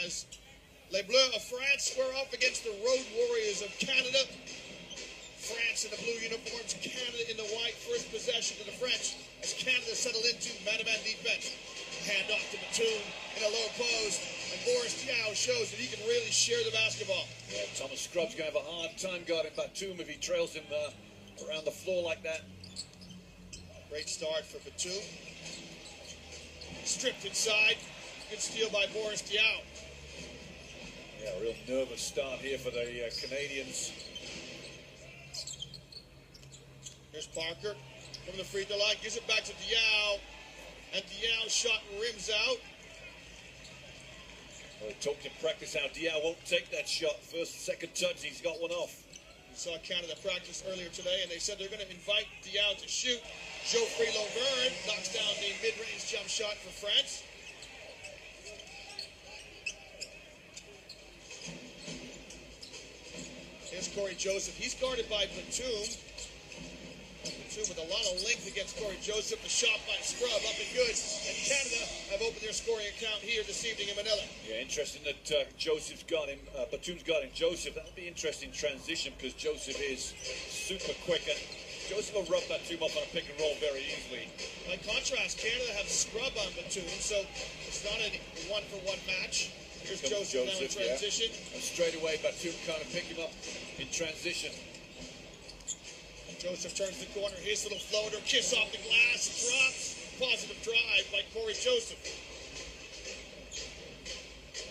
as Les Bleus of France square off against the Road Warriors of Canada. France in the blue uniforms, Canada in the white. First possession to the French as Canada settled into man-to-man defense. Hand off to Batum in a low post, and Boris Diaw shows that he can really share the basketball. Yeah, Thomas Scrubb's going to have a hard time guarding Batum if he trails him around the floor like that. Great start for Batum. Stripped inside. Good steal by Boris Diaw. Yeah, a real nervous start here for the Canadians. Here's Parker from the free throw line, gives it back to Diaw, and Diaw's shot rims out. Well, we talked in practice how Diaw won't take that shot. First, second touch, he's got one off. We saw Canada practice earlier today, and they said they're going to invite Diaw to shoot. Geoffrey Laverne knocks down the mid-range jump shot for France. Here's Corey Joseph. He's guarded by Batum. Batum with a lot of length against Corey Joseph. The shot by Scrubb up and good. And Canada have opened their scoring account here this evening in Manila. Yeah, interesting that Joseph's got him. Batum's got him. Joseph, that would be interesting transition because Joseph is super quick. And Joseph will rub Batum off on a pick and roll very easily. By contrast, Canada have Scrubb on Batum, so it's not a one-for-one match. Here's Joseph now in transition. Yeah. And straight away, Batum kind of pick him up in transition. Joseph turns the corner. His little floater, kiss off the glass, drops. Positive drive by Corey Joseph.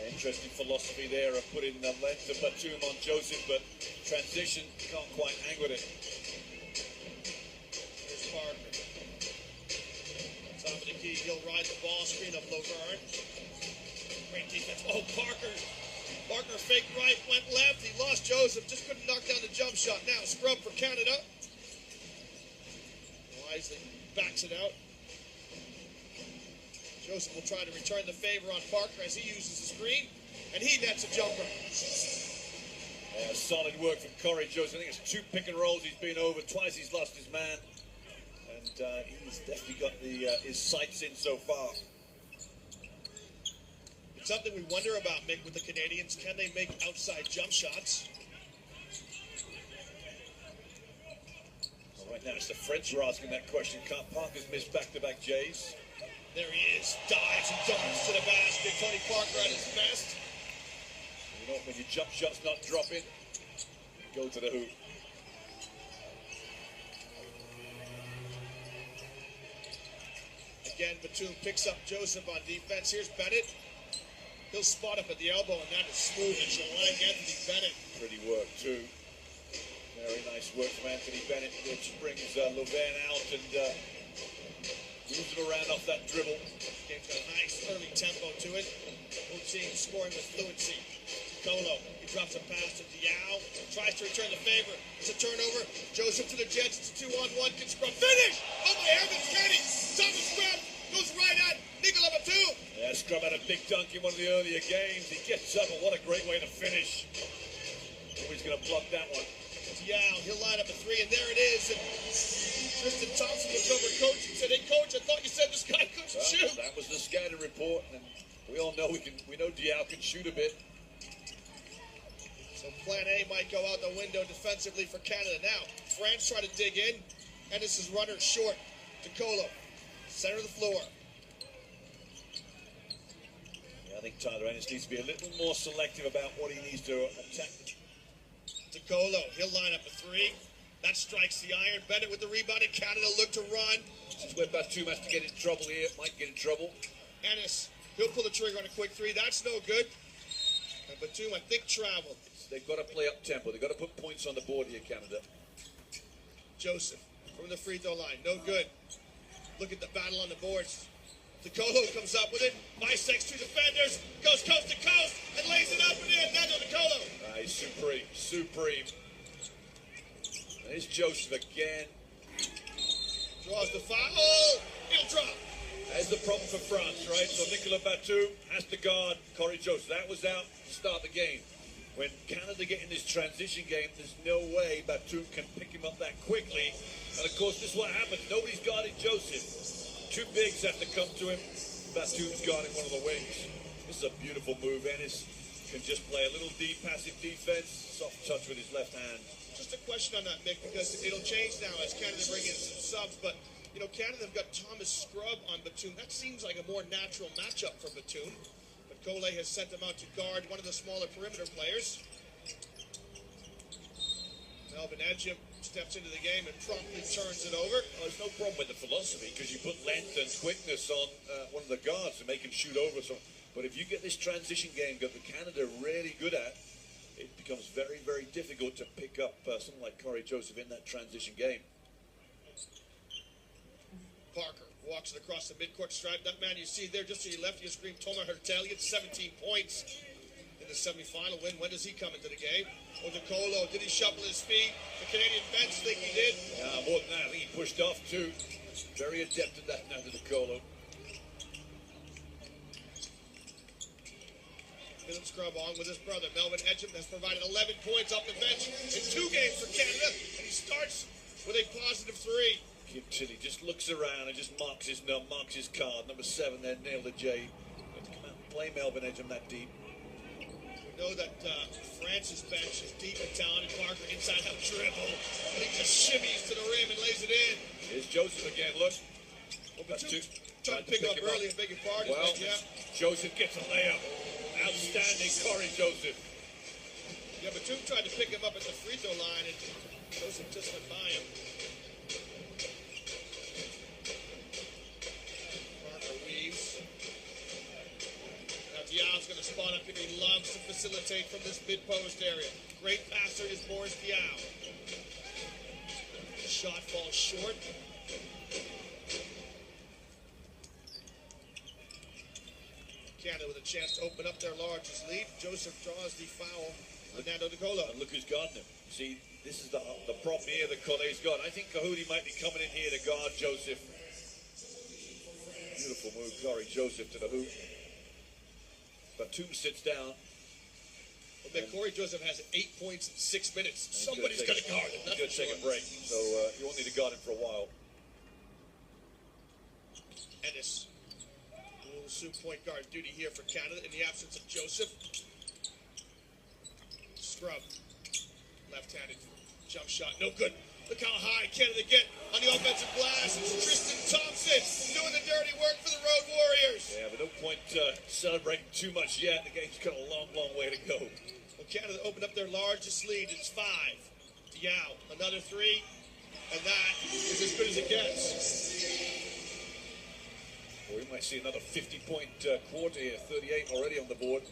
Interesting philosophy there of putting the length of Batum on Joseph, but transition can't quite hang with it. Here's Parker. Top of the key, he'll ride the ball screen of Laverne. Great defense. Oh, Parker. Parker faked right, went left. He lost Joseph, just couldn't knock down the jump shot. Now Scrubb for Canada. Wisely backs it out. Joseph will try to return the favor on Parker as he uses the screen, and he nets a jumper. Yeah, solid work from Corey Joseph. I think it's 2 pick and rolls he's been over. Twice he's lost his man. And he's definitely got his sights in so far. It's something we wonder about, Mick, with the Canadians. Can they make outside jump shots? Well, right now it's the French who are asking that question. Can't Parker's missed back-to-back Jays? There he is, dives and dunks to the basket. Tony Parker at his best. You know, when your jump shot's not dropping, go to the hoop. Again, Batum picks up Joseph on defense. Here's Bennett. He'll spot up at the elbow, and that is smooth. And she'll like Anthony Bennett. Pretty work, too. Very nice work from Anthony Bennett, which brings Laverne out and moves him around off that dribble. Game's got a nice early tempo to it. Both teams scoring with fluency. Colo, he drops a pass to Diaw. Tries to return the favor. It's a turnover. Joseph to the Jets. It's a 2-on-1. Can Scrubb finish? Oh my heavens, Kenny! Thomas Scrubb goes right at Nicola Batum. Yeah, Scrubb had a big dunk in one of the earlier games. He gets up, and what a great way to finish. He's going to block that one. Diaw, he'll line up a 3, and there it is. And Tristan Thompson was over coach and said, "Hey coach, I thought you said this guy couldn't shoot." That was the scouting report, and we all know we know Diaw can shoot a bit. So plan A might go out the window defensively for Canada. Now, France try to dig in, and this is runner short to Colo. Center of the floor. Yeah, I think Tyler Ennis needs to be a little more selective about what he needs to attack. To Colo, he'll line up a 3. That strikes the iron. Bennett with the rebound, and Canada look to run. This is where Batum has to get in trouble here. Might get in trouble. Ennis, he'll pull the trigger on a quick 3. That's no good. And Batum, I think, traveled. They've got to play up tempo. They've got to put points on the board here, Canada. Joseph from the free throw line. No good. Look at the battle on the boards. DeColo comes up with it, bisects 2 defenders, goes coast to coast, and lays it up and in. Daniel DeColo. He's supreme, supreme. There's Joseph again. Draws the foul. Oh, he'll drop. That's the problem for France, right? So Nicola Batum has to guard Corey Joseph. That was out to start the game. When Canada get in this transition game, there's no way Batum can pick him up that quickly. And of course, this is what happens. Nobody's guarding Joseph. 2 bigs have to come to him. Batum's guarding one of the wings. This is a beautiful move. Ennis can just play a little deep passive defense, soft touch with his left hand. Just a question on that, Mick, because it'll change now as Canada bring in some subs, but, you know, Canada have got Thomas Scrub on Batum. That seems like a more natural matchup for Batum, but Cole has sent him out to guard one of the smaller perimeter players. Melvin Edgem steps into the game and promptly turns it over. Oh, there's no problem with the philosophy because you put length and quickness on one of the guards to make him shoot over. So, but if you get this transition game that Canada are really good at, it becomes very, very difficult to pick up someone like Corey Joseph in that transition game. Parker walks it across the midcourt stripe. That man you see there just to your left of your screen, Tomer Hertel, gets 17 points in the semifinal win. When does he come into the game? Odekolo, did he shuffle his feet? The Canadian bench think he did. More than that, I think he pushed off too. Very adept at that now, Odekolo. Philip Scrub on with his brother. Melvin Edgem has provided 11 points off the bench in 2 games for Canada, and he starts with a positive 3. Kim Chile just looks around and just marks his card. Number 7 there, nailed the J. Have to come out and play Melvin Edgem that deep. We know that France's bench is deep and talented. Parker inside out dribble. And he just shimmies to the rim and lays it in. Here's Joseph again, look. Well, Batum tried to pick up early and beg your pardon. Well, yeah. Joseph gets a layup. Outstanding, Corey Joseph. Yeah, Batum tried to pick him up at the free throw line, and Joseph just went by him. Parker weaves. Now Diaw's going to spawn up here. He loves to facilitate from this mid-post area. Great passer is Boris Diaw. Shot falls short. Canada with a chance to open up their largest lead. Joseph draws the foul on Nando Odekolo. And look who's guarding him. See, this is the problem here that Cole's got. I think Kahudi might be coming in here to guard Joseph. Beautiful move, Corey Joseph to the hoop. Batum sits down. Well, Corey Joseph has 8 points in 6 minutes. Somebody's going to guard him. He's going to take a break. So you won't need to guard him for a while. Ennis will assume point guard duty here for Canada in the absence of Joseph. Scrub. Left-handed jump shot. No good. Look how high Canada get on the offensive glass. It's Tristan Thompson doing the dirty work for the Road Warriors. Yeah, but no point celebrating too much yet. The game's got a long, long way to go. Well, Canada opened up their largest lead. It's 5. Diaw, another 3. And that is as good as it gets. Well, we might see another 50-point quarter here. 38 already on the board.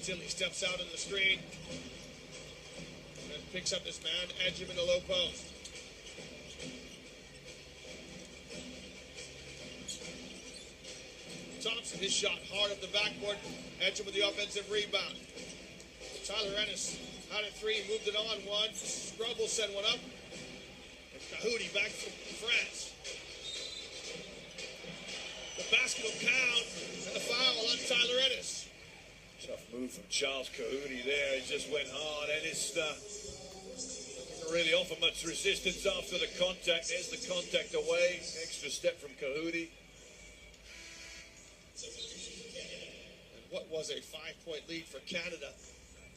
Tilly steps out on the screen and picks up this man, Edgem in the low post. Thompson, his shot hard up the backboard. Edgem with the offensive rebound. Tyler Ennis out at 3, moved it on 1. Scrub will send one up. And Kahudi back from France. The basket will count, and the foul on Tyler Ennis. Tough move from Charles Kahudi there. He just went hard. Ennis didn't really offer much resistance after the contact. There's the contact away. Extra step from Kahudi. And what was a 5-point lead for Canada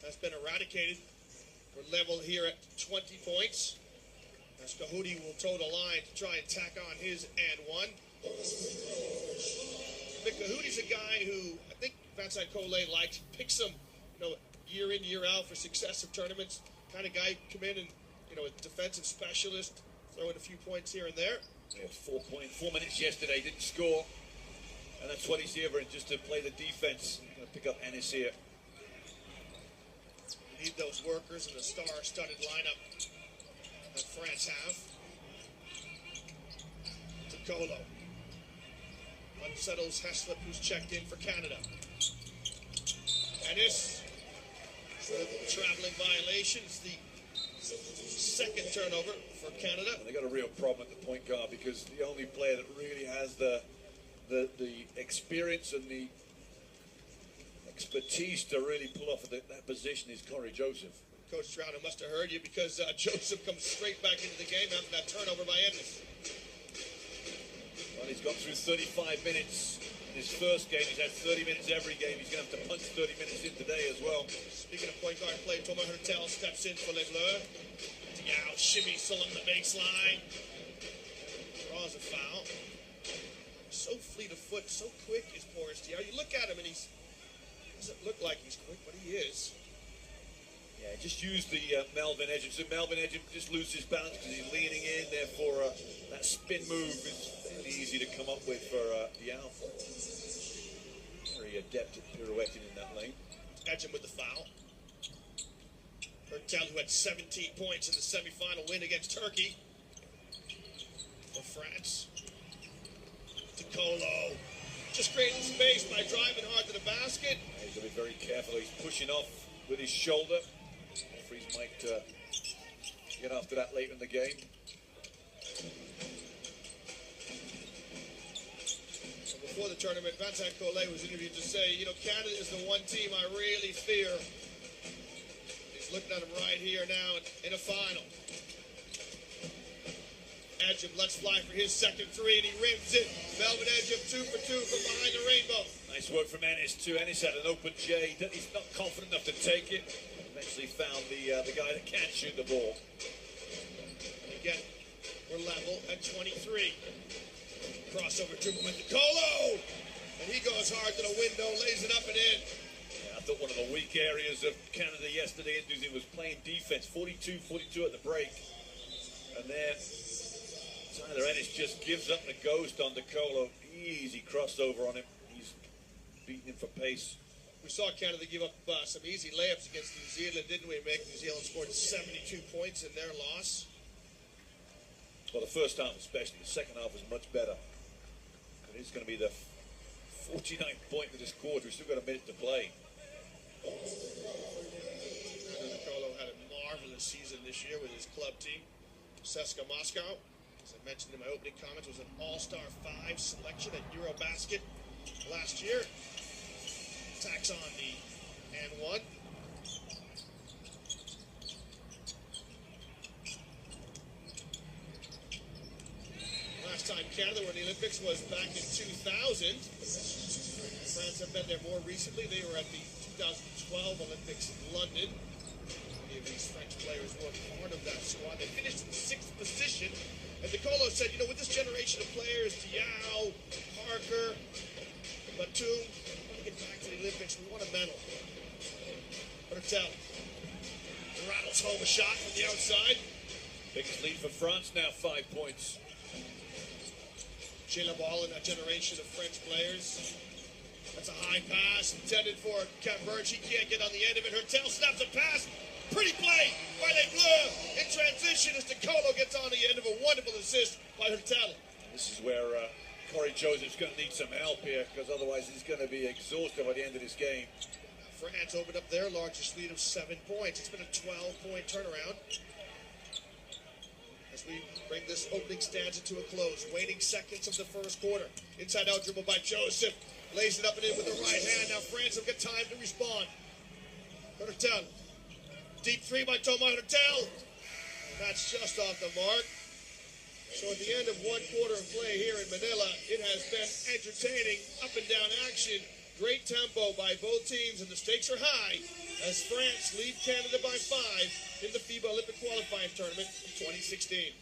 has been eradicated. We're level here at 20 points. As Kahudi will toe the line to try and tack on his and 1. But Kahudi's a guy who I think Vincent Collet likes, picks him, year in, year out for successive tournaments. Kind of guy come in and, a defensive specialist, throw in a few points here and there. Yeah, 4 minutes yesterday, didn't score. And that's what he's here for, just to play the defense. Going to pick up Ennis here. You need those workers in the star-studded lineup that France have. Odekolo. Unsettles Heslip, who's checked in for Canada. Ennis, traveling violation, is the second turnover for Canada. And they got a real problem at the point guard because the only player that really has the experience and the expertise to really pull off that position is Corey Joseph. Coach Stroud must have heard you because Joseph comes straight back into the game after that turnover by Ennis. Well, he's got through 35 minutes in his first game. He's had 30 minutes every game. He's going to have to punch 30 minutes in today as well. Speaking of point guard play, Thomas Hurtel steps in for Les Bleus. Diao shimmies along the baseline. Draws a foul. So fleet of foot, so quick is Boris Diao. You look at him and he doesn't look like he's quick, but he is. Yeah, just use the Melvin Edge. So Melvin Edge just loses his balance because he's leaning in. Therefore, that spin move is fairly easy to come up with for Diao. Very adept at pirouetting in that lane. Edge him with the foul. Hurtel, who had 17 points in the semifinal win against Turkey. For France. To Colo. Just creating space by driving hard to the basket. Yeah, he's going to be very careful. He's pushing off with his shoulder. Referees might get after that later in the game. So before the tournament, Vincent Collet was interviewed to say, you know, Canada is the one team I really fear. He's looking at him right here now in a final. Edge him, let's fly for his second three, and he rims it. Melvin Edge him 2 for 2 from behind the rainbow. Nice work from Ennis too. Ennis had an open J. He's not confident enough to take it. Eventually found the guy that can't shoot the ball. Again, we're level at 23. Crossover dribble with Colo, and he goes hard to the window, lays it up and in. Yeah, I thought one of the weak areas of Canada yesterday in New Zealand was playing defense. 42-42 at the break, and then Tyler Ennis just gives up the ghost on Colo. Easy crossover on him. He's beating him for pace. We saw Canada give up some easy layups against New Zealand, didn't we? New Zealand scored 72 points in their loss. Well, the first half especially. The second half was much better. And it's going to be the 49th point of this quarter. We've still got a minute to play. Colo had a marvelous season this year with his club team. CSKA Moscow, as I mentioned in my opening comments, was an All-Star 5 selection at Eurobasket last year. Tax on the and one. Last time Canada were in the Olympics was back in 2000. France have been there more recently. They were at the 2012 Olympics in London. Many of these French players were part of that squad. They finished in 6th position. And Colo said, you know, with this generation of players, Diao, Parker, Batum, get back to the Olympics, we want a medal. Hurtel rattles home a shot from the outside. Biggest lead for France now, 5 points. Gilles Ball in that generation of French players. That's a high pass intended for Camberge. He can't get on the end of it. Hurtel snaps a pass. Pretty play by Les Bleus in transition as Colo gets on the end of a wonderful assist by Hurtel. This is where Corey Joseph's going to need some help here, because otherwise he's going to be exhausted by the end of this game. France opened up their largest lead of 7 points. It's been a 12-point turnaround. As we bring this opening stanza to a close, waning seconds of the first quarter. Inside out dribble by Joseph. Lays it up and in with the right hand. Now France have got time to respond. Hurtel. Deep three by Thomas Hurtel. That's just off the mark. So at the end of one quarter of play here in Manila, it has been entertaining, up and down action, great tempo by both teams, and the stakes are high as France lead Canada by 5 in the FIBA Olympic qualifying tournament in 2016.